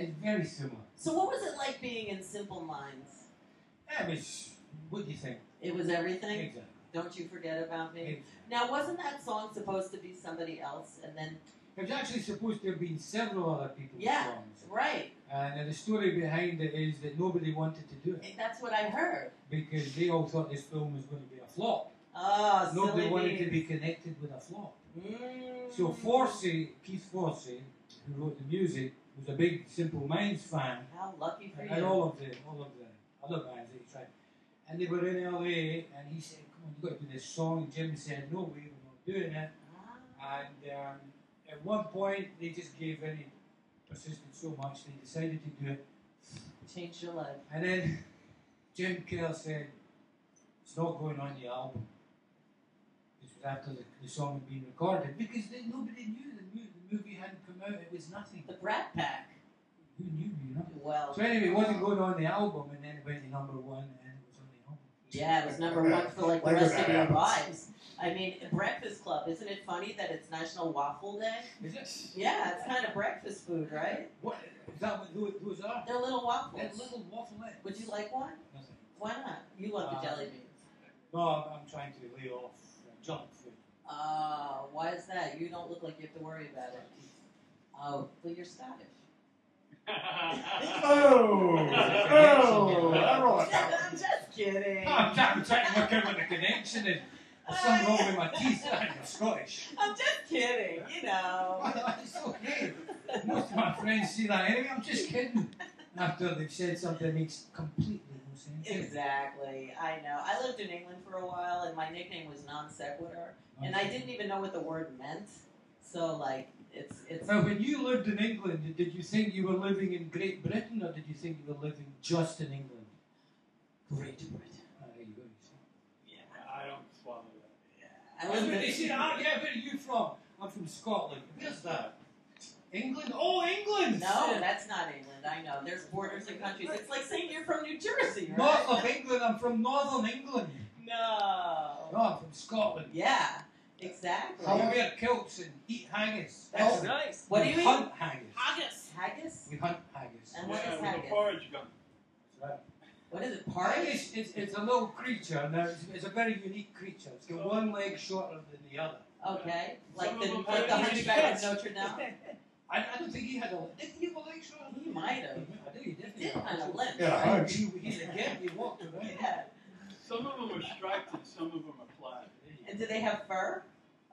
It's very similar. So what was it like being in Simple Minds? It was, what do you think? It was everything? Exactly. Don't You Forget About Me? Exactly. Now, wasn't that song supposed to be somebody else? And then... It was actually supposed to have been several other people's Yeah, songs. right. And the story behind it is that nobody wanted to do it. That's what I heard. Because they all thought this film was going to be a flop. Oh, Nobody silly wanted me. to be connected with a flop. Mm. So Keith Forsey, who wrote the music, was a big Simple Minds fan. How lucky for you. And all of the other bands that he tried. And they were in LA, and he said, "Come on, you've got to do this song." And Jim said, "No way, we're not doing it." Ah. And at one point, they just gave in. He persisted so much, they decided to do it. Changed your life. And then Jim Kerr said, "It's not going on the album." This was after the song had been recorded, because nobody knew the movie hadn't come out. It was nothing. The Brat Pack. Who knew, you know? Well. So anyway, it wasn't going on the album, and then it went to #1, and it was on the album. Yeah, it was #1 for like the rest of your lives. I mean, Breakfast Club, isn't it funny that it's National Waffle Day? Is it? Yeah, it's kind of breakfast food, right? What? Is that what those are? They're little waffles. They're little wafflettes. Would you like one? Nothing. Why not? You love the jelly beans. No, I'm trying to lay off junk food. Why is that? You don't look like you have to worry about it. Oh, well, you're Scottish. I'm just kidding. I'm trying to work out what the connection is. There's something wrong with my teeth. I'm Scottish. I'm just kidding, you know. It's okay. Most of my friends see that anyway. I'm just kidding. After they've said something that makes completely no sense. Exactly. I know. I lived in England for a while, and my nickname was Non Sequitur, and I didn't even know what the word meant. So, like, it's. Well, when you lived in England, did you think you were living in Great Britain, or did you think you were living just in England? Great Britain. There you go. Yeah, I don't swallow that. Yeah. I lived in. They say, yeah, where are you from? I'm from Scotland. Where's that? England? Oh, England! No, that's not England. I know. There's borders and countries. It's like saying you're from New Jersey, right? North of England. I'm from Northern England. No. No, I'm from Scotland. Yeah, exactly. I wear kilts and eat haggis. That's nice. What do you eat? Hunt haggis. Haggis. Haggis? We hunt haggis. And what is with haggis? a porridge gun. That's right. What is it? Porridge? It's a little creature. Now, it's a very unique creature. It's got one leg shorter than the other. Okay. Like Some the of them like the have Hunchback of kids. Notre Dame? I don't think he had a leg. Did he have a leg shorter? He might have. I think he did. He did kind of limp. Yeah, right? hunch. He's a kid. He walked around. Yeah. Some of them are striped and some of them are plaid. And do they have fur?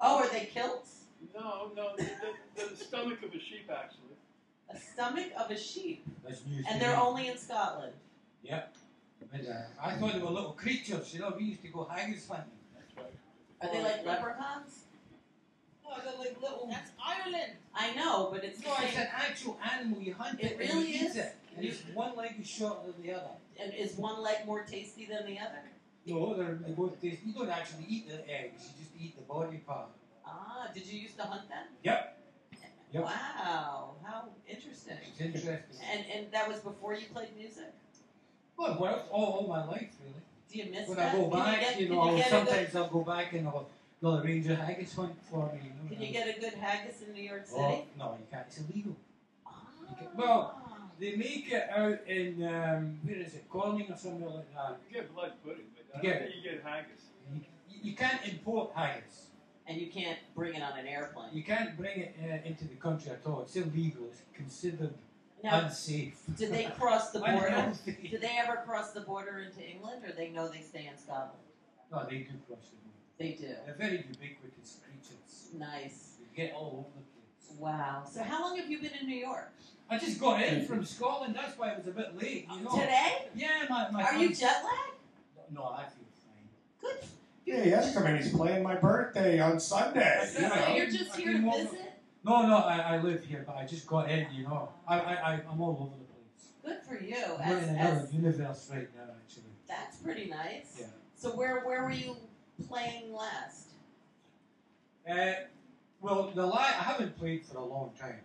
Oh, are they kilts? No, the stomach of a sheep, actually. A stomach of a sheep. That's news And to they're me. only in Scotland. Yep. But, I thought they were little creatures. You know, we used to go haggis hunting. That's right. Are they like leprechauns? No, they're like little. That's Ireland. I know, but it's No, it's like. an actual animal. You hunt It it, really and you is? eat it. And it's one leg is shorter than the other. And is one leg more tasty than the other? No, they both taste. You don't actually eat the eggs. You just eat the body part. Ah, did you used to hunt them? Yep. Yep. Wow, how interesting. It's interesting. And that was before you played music? Well, all my life, really. Do you miss When that? I go Can back, get- you can know, get a good- sometimes I'll go back and they'll arrange a haggis hunt for me. You know, Can you get a good haggis in New York City? Oh, no, you can't. It's illegal. Ah. Well, they make it out in, where is it, Corning or somewhere like that. You get blood pudding, but I You don't get think you get haggis. You can't import haggis. And you can't bring it on an airplane. You can't bring it into the country at all. It's illegal. It's considered Now, unsafe. did they cross the border? Unhealthy. Did they ever cross the border into England, or they know they stay in Scotland? No, they do cross the border. They do. They're very ubiquitous creatures. Nice. They get all over the place. Wow. So how long have you been in New York? I just got in from Scotland. That's why it was a bit late. You know. Today? Yeah, my. Are you son's- jet lagged? No, I feel fine. Good. Yeah, he has to come in. He's playing my birthday on Sunday. Yeah, You So know? you're just I here came to over- visit? No, I live here, but I just got in. You know, I'm all over the place. Good for you. I'm in another As, universe right now, actually. that's pretty nice. Yeah. So where were you playing last? Well, I haven't played for a long time.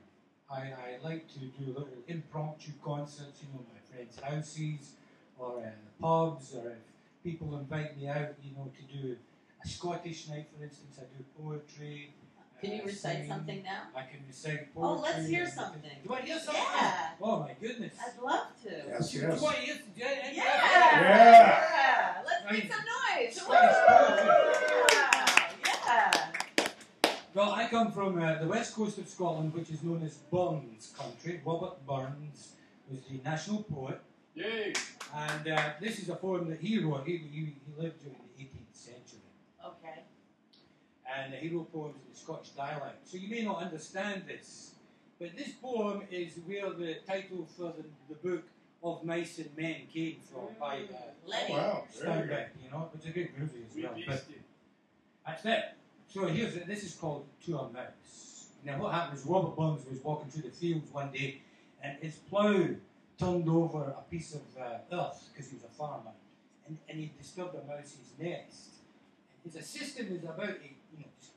I like to do little impromptu concerts, you know, my friends' houses, or pubs, or if people invite me out, you know, to do a Scottish night, for instance. I do poetry. Can you recite singing. something now? I can recite Oh, poetry. let's hear and- something. You want to hear something? Yeah. Oh my goodness. I'd love to. Yes, Do you yes. want to hear? Yeah. Yeah. Let's make some noise. Scottish Yeah. Well, I come from the west coast of Scotland, which is known as Burns country. Robert Burns was the national poet. Yay! And this is a poem that he wrote. He lived during the 18th century. Okay. And he wrote poems in the Scottish dialect. So you may not understand this, but this poem is where the title for the book of Mice and Men came from by Lenny. Wow. Very good. Steinbeck, you know, which is a great movie as We well. beast But it. that's it. So this is called To a Mouse. Now what happened is Robert Burns was walking through the fields one day and his plough turned over a piece of earth because he was a farmer and he disturbed a mouse's nest. And his assistant was about to, just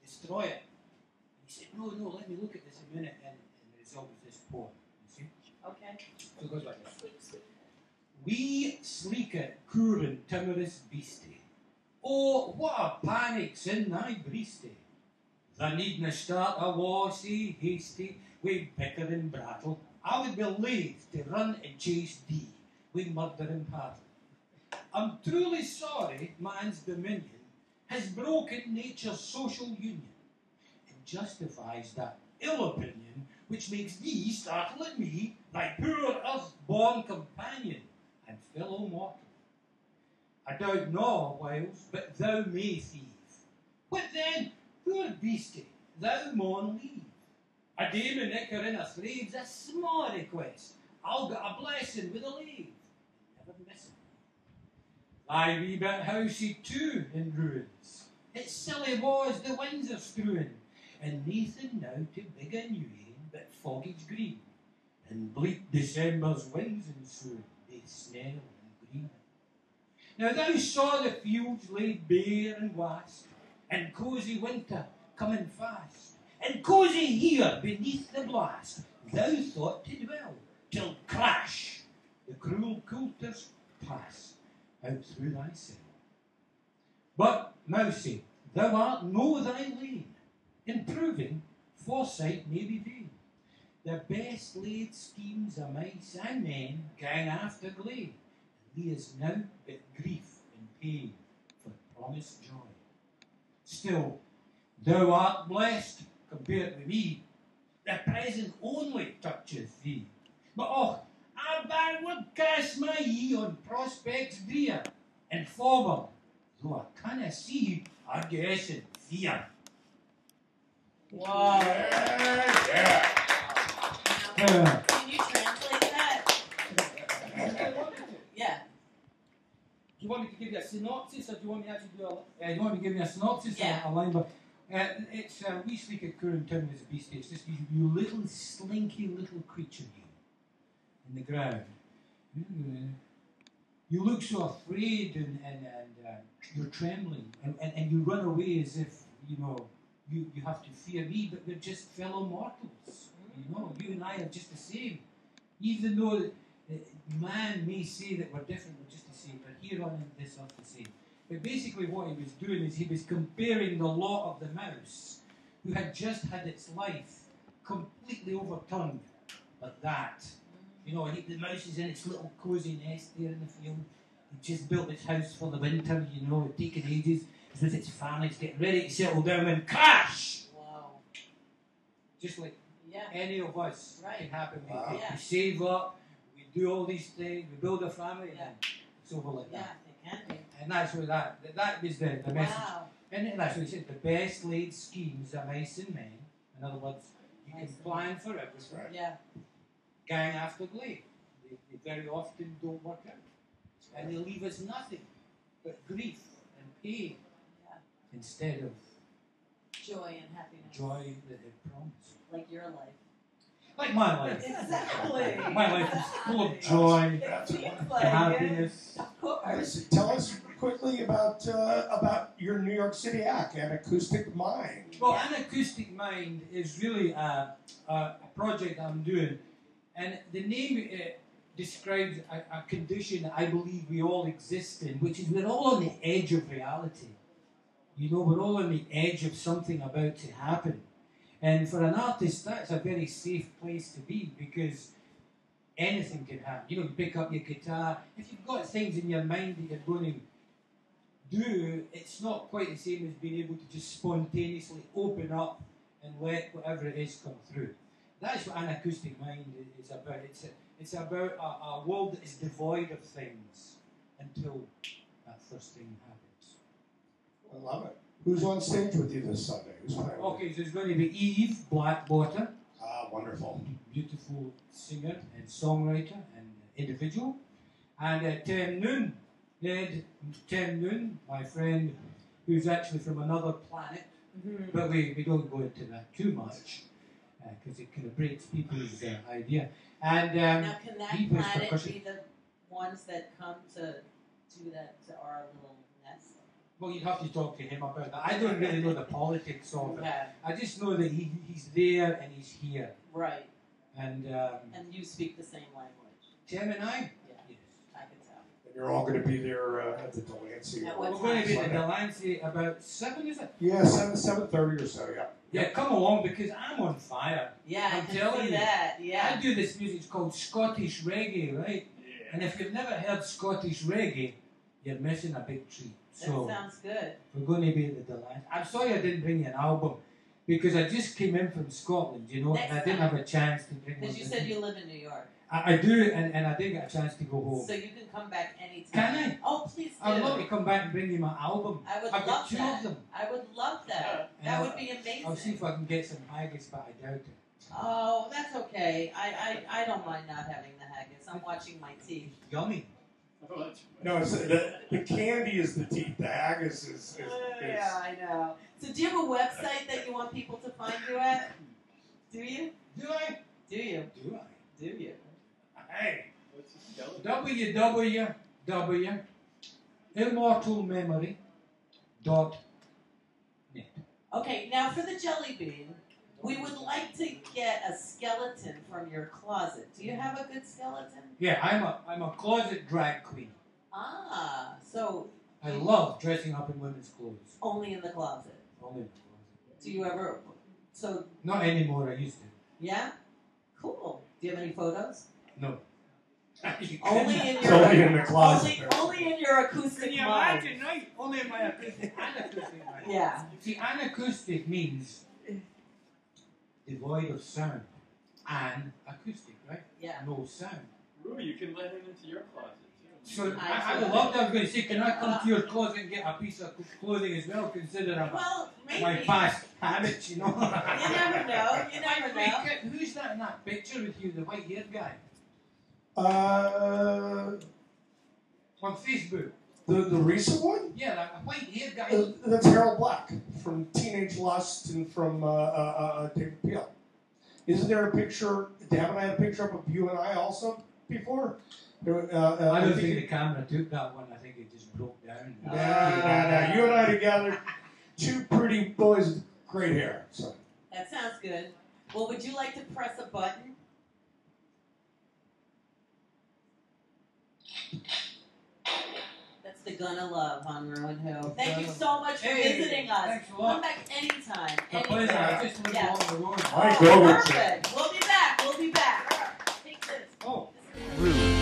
destroy it. And he said, no, let me look at this a minute, and the result was this poem. You see? Okay. So it goes like this. We sleekit, coorin, timorous beastie. Oh, what a panic's in thy breastie. Thou needna start a war sae hasty, wi' bicker and brattle. I would be loath to run and chase thee, wi' murder and battle. I'm truly sorry man's dominion has broken nature's social union, and justifies that ill opinion which makes thee startle at me, thy poor earth-born companion and fellow mortal. I doubt not, whiles, but thou may thieve. What then, poor beastie, thou maun leave. A dame and icker in a slave's a small request. I'll get a blessing with a lave. Never miss it. Thy wee bit housey too in ruins. It silly was the winds are strewing, and Nathan now to big a new aim, but foggage green, and bleak December's winds ensuing, they snell and green. Now thou saw the fields laid bare and waste, and cosy winter coming fast, and cosy here beneath the blast, thou thought to dwell, till crash, the cruel coulters pass out through thy cell. But, Mousie, thou art no thy lane, improving foresight may be vain. The best laid schemes of mice and men gang after gley, and thee is now but grief and pain for promised joy. Still, thou art blessed compared with me, the present only toucheth thee. But och, I backward cast my eye on prospects dear, and forward, though I canna see, I guess in fear. Wow. Yeah. Can you translate that? Yeah. Do you want me to give you a synopsis, or do you want me to actually do do you want me to give you a synopsis Yeah. or a line? But it's we speak at Curran Town as a beastie. It's just you little slinky little creature you in the ground. You look so afraid and you're trembling and you run away as if you have to fear me, but we're just fellow mortals. You and I are just the same. Even though man may say that we're different, we're just the same. We're here on this earth the same. But basically what he was doing is he was comparing the lot of the mouse, who had just had its life completely overturned like that. The mouse is in its little cosy nest there in the field. It just built its house for the winter, it's taken ages. It's with its family, it's getting ready to settle down and crash! Wow. Just like Yeah. any of us Right. can happen. Wow. We save up, we do all these things, we build a family, Yeah. and it's over like Yeah, that. it can be. And that's what that was the message. Wow. And that's what he said, the best laid schemes are mice and men. In other words, you can Mice and plan for everything. Right. Yeah. Gang after glade. They very often don't work out. And they leave us nothing but grief and pain Yeah. instead of Joy and happiness. joy that it promised. Like your life. Like my life. Exactly. My life is full of joy It seems and like it. happiness. Of course. Listen, tell us quickly about your New York City act, An Acoustic Mind. Well, An Acoustic Mind is really a project I'm doing, and the name describes a condition that I believe we all exist in, which is we're all on the edge of reality. We're all on the edge of something about to happen. And for an artist, that's a very safe place to be, because anything can happen. You know, you pick up your guitar. If you've got things in your mind that you're going to do, it's not quite the same as being able to just spontaneously open up and let whatever it is come through. That's what an acoustic mind is about. It's about a world that is devoid of things until that first thing happens. I love it. Who's on stage with you this Sunday? Who's playing? Okay, so there's going to be Eve Blackwater, Ah, wonderful. beautiful singer and songwriter and individual. And at 10 noon, my friend who's actually from another planet, but we don't go into that too much because it kind of breaks people's idea. And Now, can that he plays planet percussion. be the ones that come to do that to our little nest? Well, you'd have to talk to him about that. I don't really know the politics of it. Okay. I just know that he's there and he's here. Right. And And you speak the same language. Tim and I, Yeah. yes. I can tell. And you're all going to be there at the Delancey. At We're what going to be at time? the Delancey about 7, is it? Yeah, 7:30 or so. Yeah. Yeah, come along because I'm on fire. Yeah, I I'm can telling see you. that. Yeah. I do this music, it's called Scottish reggae, right? And if you've never heard Scottish reggae, you're missing a big treat. That So sounds good. we're going to be at the Delancey. I'm sorry I didn't bring you an album because I just came in from Scotland, you know, and I Next didn't time. have a chance to bring one. Because you with said me. you live in New York. I do, and I didn't get a chance to go home. So you can come back anytime. Can I? Oh, please do. I'd love to come back and bring you my album. I would I've got love 2 that. of them. I would love that. And That would be amazing. I'll see if I can get some haggis, but I doubt it. Oh, that's okay. I don't mind not having the haggis. I'm watching my teeth. Yummy. Oh, that's No, it's, the candy is the teeth. The haggis is Yeah, I know. So do you have a website that you want people to find you at? Do you? Do I? Do you? Do I? Do you? Hey. what's the skeleton? www.immortalmemory.net. Okay, now for the jelly bean, we would like to get a skeleton from your closet. Do you have a good skeleton? Yeah, I'm a closet drag queen. Ah, so I love dressing up in women's clothes. only in the closet. Only in the closet. Do you ever? So Not anymore, I used to. yeah, cool. Do you have any photos? No. Only in It's your only in the closet. only in your acoustic Can you mind. imagine, right? Only in my acoustic and acoustic mind. Yeah. See, anacoustic means devoid of sound. And acoustic, right? Yeah. No sound. Rui, you can let him into your closet too. So I I would see. love to. I was going to say, can I come to your closet and get a piece of clothing as well, considering Well, maybe. my past habits, you know? You never know. You never Wait, know. kid, who's that in that picture with you, the white-haired guy? On Facebook. the recent one. Yeah, that white-haired guy. That's Harold Black from Teenage Lust and from David Peel. Isn't there a picture? Haven't I had a picture up of you and I also before? I don't think the camera took that one. I think it just broke down. Nah. You and I together, 2 pretty boys with great hair. So. That sounds good. Well, would you like to press a button? That's the Gonna Love on MoNRoE. Thank you so much for Hey, visiting us. thanks a Come lot. back anytime. A pleasure. I Anytime. just live Yeah. along the road. Mike Oh, Ogletree. perfect. We'll be back. We'll be back. Take this. Oh. This is-